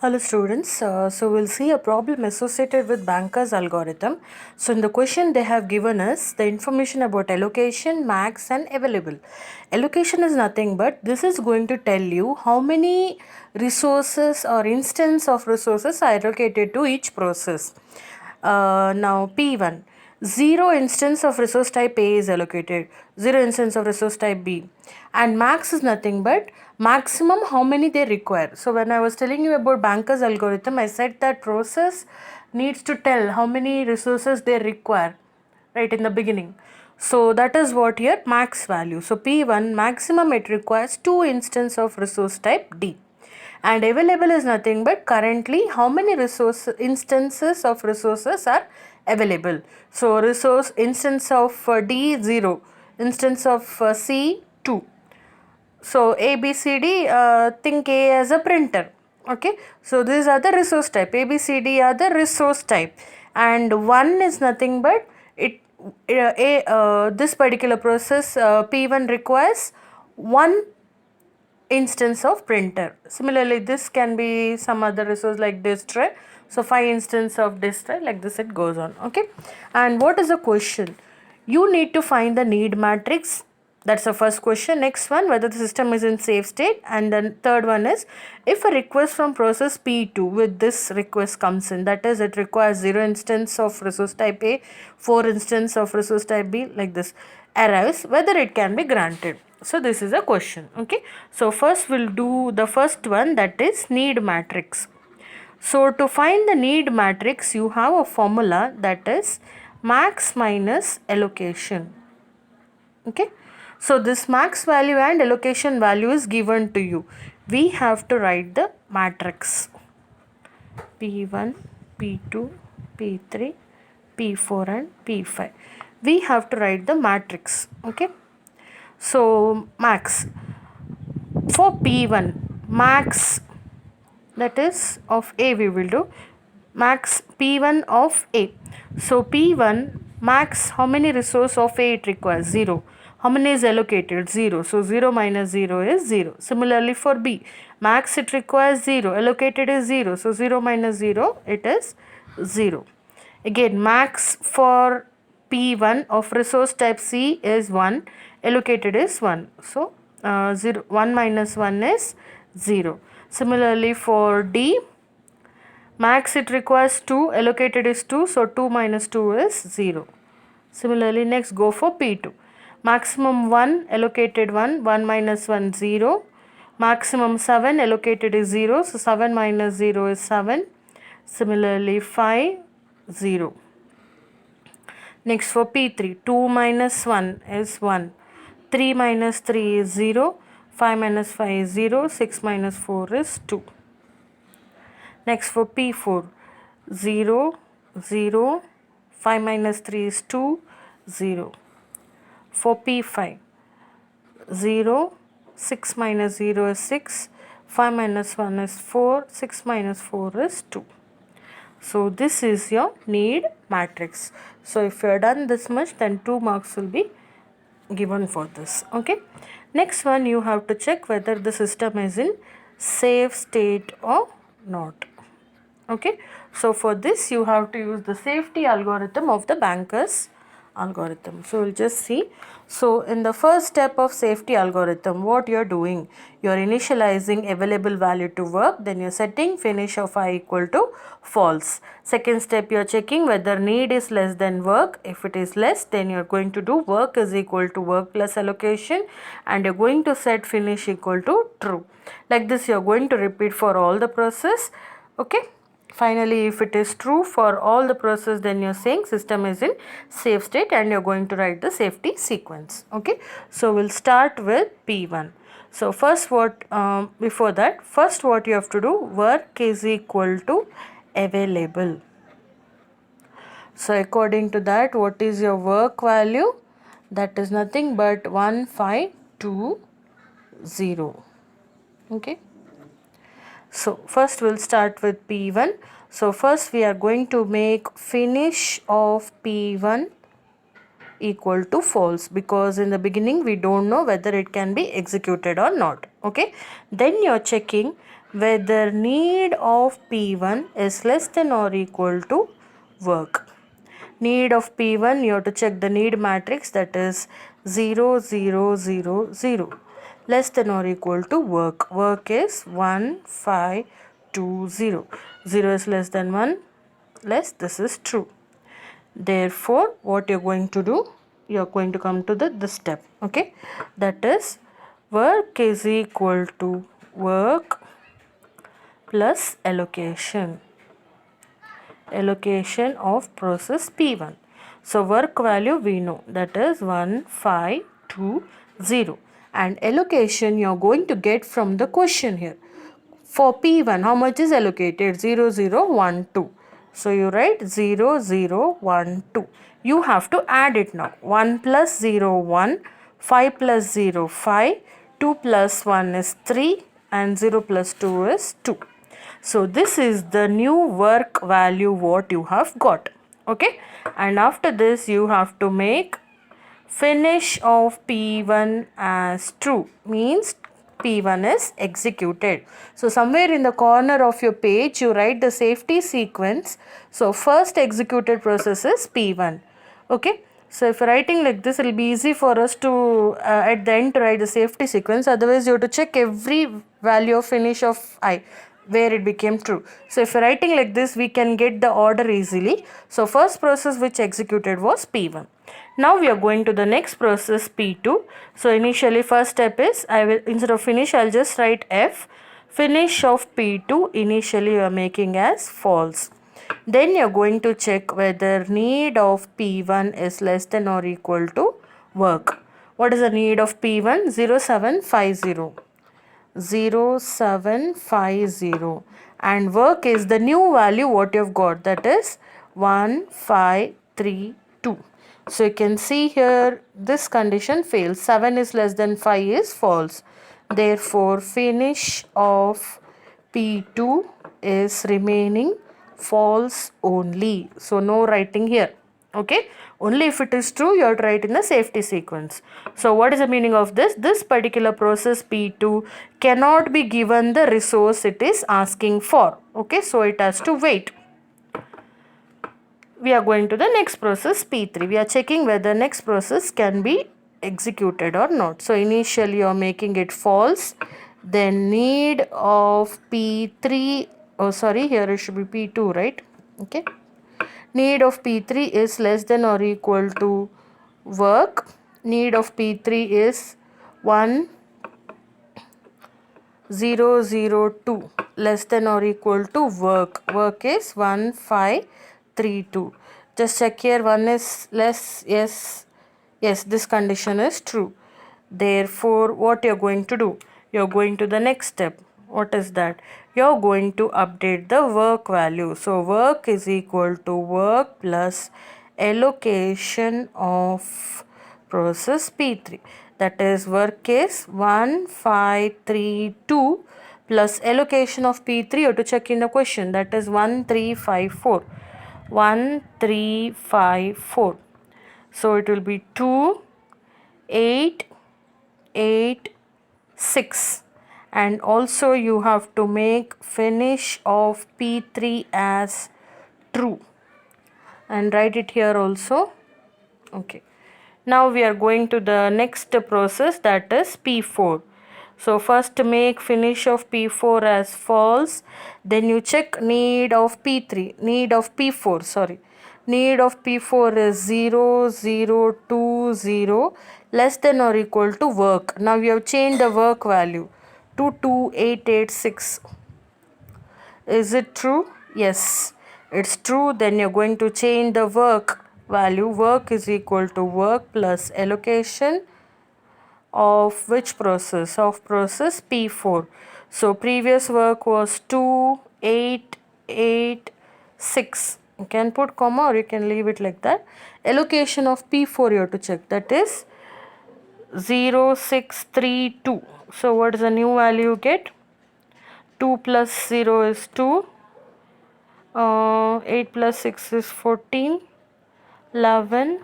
Hello students, so we'll see a problem associated with Banker's algorithm. So in the question they have given us the information about allocation, max and available. Allocation is nothing but this is going to tell you how many resources or instance of resources are allocated to each process. Now P1, 0 instance of resource type A is allocated, 0 instance of resource type B, and max is nothing but maximum how many they require. So when I was telling you about Banker's algorithm, I said that process needs to tell how many resources they require right in the beginning. So that is what here max value. So P1 maximum it requires 2 instance of resource type D, and available is nothing but currently how many resource instances of resources are available. So resource instance of D 0, instance of C 2. So A, B, C, D, think A as a printer. Okay, so these are the resource type. A, B, C, D are the resource type, and 1 is nothing but this particular process P1 requires 1 instance of printer. Similarly, this can be some other resource like disk tray. So 5 instance of disk tray, like this it goes on. Okay, and what is the question? You need to find the need matrix. That's the first question. Next one, whether the system is in safe state, and then third one is if a request from process P2 with this request comes in, that is it requires 0 instance of resource type A, 4 instance of resource type B, like this arrives, whether it can be granted. So this is a question. Okay, so first we'll do the first one, that is need matrix. So to find the need matrix you have a formula, that is max minus allocation. Okay, so this max value and allocation value is given to you. We have to write the matrix P1, P2, P3, P4 and P5. We have to write the matrix. Okay, so max for P1, max, that is of A we will do, max P1 of A. So P1 max, how many resource of A it requires? 0. How many is allocated? 0. So 0 minus 0 is 0. Similarly for B, max it requires 0, allocated is 0. So 0 minus 0 it is 0. Again max for P1 of resource type C is 1, allocated is 1. So 1 minus 1 is 0. Similarly for D, max it requires 2, allocated is 2, so 2 minus 2 is 0. Similarly next go for P2, maximum 1, allocated 1, 1 minus 1 0, maximum 7, allocated is 0, so 7 minus 0 is 7. Similarly 5, 0. Next for P3, 2 minus 1 is 1, 3 minus 3 is 0, 5 minus 5 is 0, 6 minus 4 is 2. Next for P4, 0, 0, 5 minus 3 is 2, 0. For P5, 0, 6 minus 0 is 6, 5 minus 1 is 4, 6 minus 4 is 2. So this is your need matrix. So if you have done this much, then 2 marks will be given for this. Okay, next one you have to check whether the system is in safe state or not. Okay, so for this you have to use the safety algorithm of the Banker's algorithm. So we'll just see. So in the first step of safety algorithm, what you're doing, you're initializing available value to work, then you're setting finish of I equal to false. Second step, you're checking whether need is less than work. If it is less, then you're going to do work is equal to work plus allocation, and you're going to set finish equal to true. Like this you're going to repeat for all the process. Okay, finally if it is true for all the process, then you're saying system is in safe state and you're going to write the safety sequence. Okay, so we'll start with P1. So first what before that, first what you have to do, work is equal to available. So according to that, what is your work value? That is nothing but 1520. Okay, so first we'll start with P1. So first we are going to make finish of P1 equal to false, because in the beginning we don't know whether it can be executed or not. Okay, then you're checking whether need of P1 is less than or equal to work. Need of P1, you have to check the need matrix, that is 0, 0, 0, 0. Less than or equal to work. Work is 1, 5, 2, 0. 0 is less than 1, less, this is true. Therefore, what you're going to do, you're going to come to this step, okay? That is work is equal to work plus allocation of process P1. So work value we know, that is 1520, and allocation you are going to get from the question here. For P1 how much is allocated? 0012. So you write 0012. You have to add it now. 1 plus 0 1, 5 plus 0 5, 2 plus 1 is 3, and 0 plus 2 is 2. So this is the new work value what you have got, okay? And after this you have to make finish of P1 as true, means P1 is executed. So somewhere in the corner of your page you write the safety sequence. So first executed process is P1, okay? So if you're writing like this, it will be easy for us to at the end to write the safety sequence. Otherwise you have to check every value of finish of I where it became true. So if you're writing like this, we can get the order easily. So first process which executed was P1. Now we are going to the next process P2. So initially first step is, I will, instead of finish I'll just write F. Finish of P2 initially you are making as false. Then you are going to check whether need of P1 is less than or equal to work. What is the need of P1? 0750. 0750, and work is the new value what you have got, that is 1532. So you can see here this condition fails. 7 is less than 5 is false. Therefore finish of P2 is remaining false only. So no writing here, okay? Only if it is true you have to write in the safety sequence. So what is the meaning of this? This particular process P2 cannot be given the resource it is asking for, okay? So it has to wait. We are going to the next process P3. We are checking whether next process can be executed or not. So initially you are making it false. Then need of P3, oh sorry, here it should be P2, right? Okay. Need of P3 is less than or equal to work. Need of P3 is 1002, less than or equal to work. Work is 1532. Just check here, 1 is less. Yes, yes, this condition is true. Therefore what you're going to do, you're going to the next step. What is that? You're going to update the work value. So work is equal to work plus allocation of process P3, that is work is 1532 plus allocation of P3, you have to check in the question, that is 1354. 1354. So it will be 2 8 8 6, and also you have to make finish of P3 as true and write it here also, okay. Now we are going to the next process, that is P4. So first make finish of P4 as false, then you check need of P3, need of P4, sorry. Need of P4 is 0020, less than or equal to work. Now we have changed the work value to 2886. Is it true? Yes, it's true. Then you're going to change the work value. Work is equal to work plus allocation of which process? Of process P4. So previous work was 2886. You can put comma or you can leave it like that. Allocation of P4 you have to check, that is 0632. So what is the new value you get? 2 plus 0 is 2. 8 plus 6 is 14, 11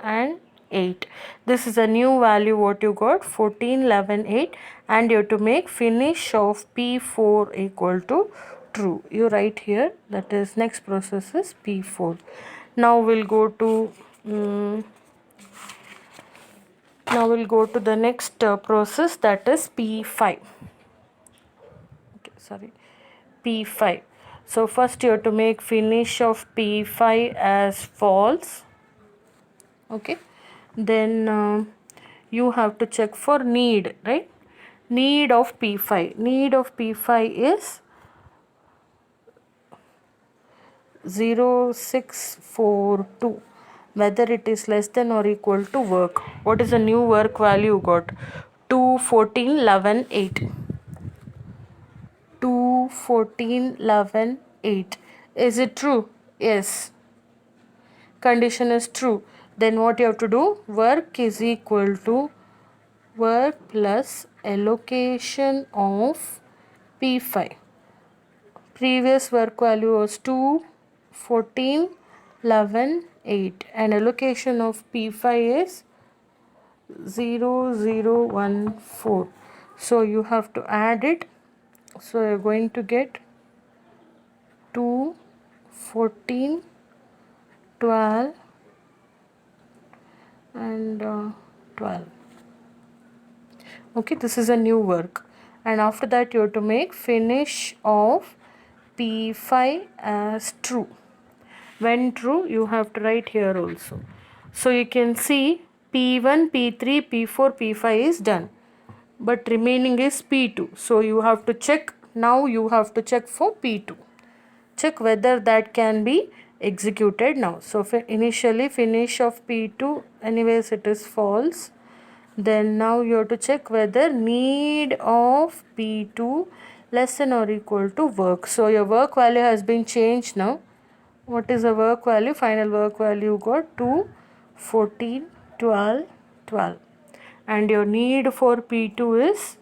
and 8. This is a new value what you got, 14, 11, 8, and you have to make finish of P4 equal to true. You write here, that is next process is P4. Now we'll go to the next process, that is P5. Okay, sorry, P5. So first you have to make finish of P5 as false. Okay, then you have to check for need, right? Need of P5. Need of P5 is 0642. Whether it is less than or equal to work. What is the new work value you got? 2, 14, 11, 8. 2, 14, 11, 8. Is it true? Yes. Condition is true. Then what you have to do? Work is equal to work plus allocation of P5. Previous work value was 2, 14, 11, 8, and allocation of P5 is 0014. So you have to add it. So you're going to get 2, 14, 12 and 12. Okay, this is a new work, and after that you have to make finish of P5 as true. When true, you have to write here also. So you can see P1, P3, P4, P5 is done, but remaining is P2. So you have to check. Now you have to check for P2. Check whether that can be executed now. So initially finish of P2, anyways it is false. Then now you have to check whether need of P2 less than or equal to work. So your work value has been changed now. What is the work value? Final work value got 2, 14, 12, 12. And your need for P2 is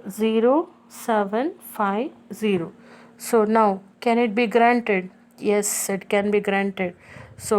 0750. So now can it be granted? Yes, it can be granted.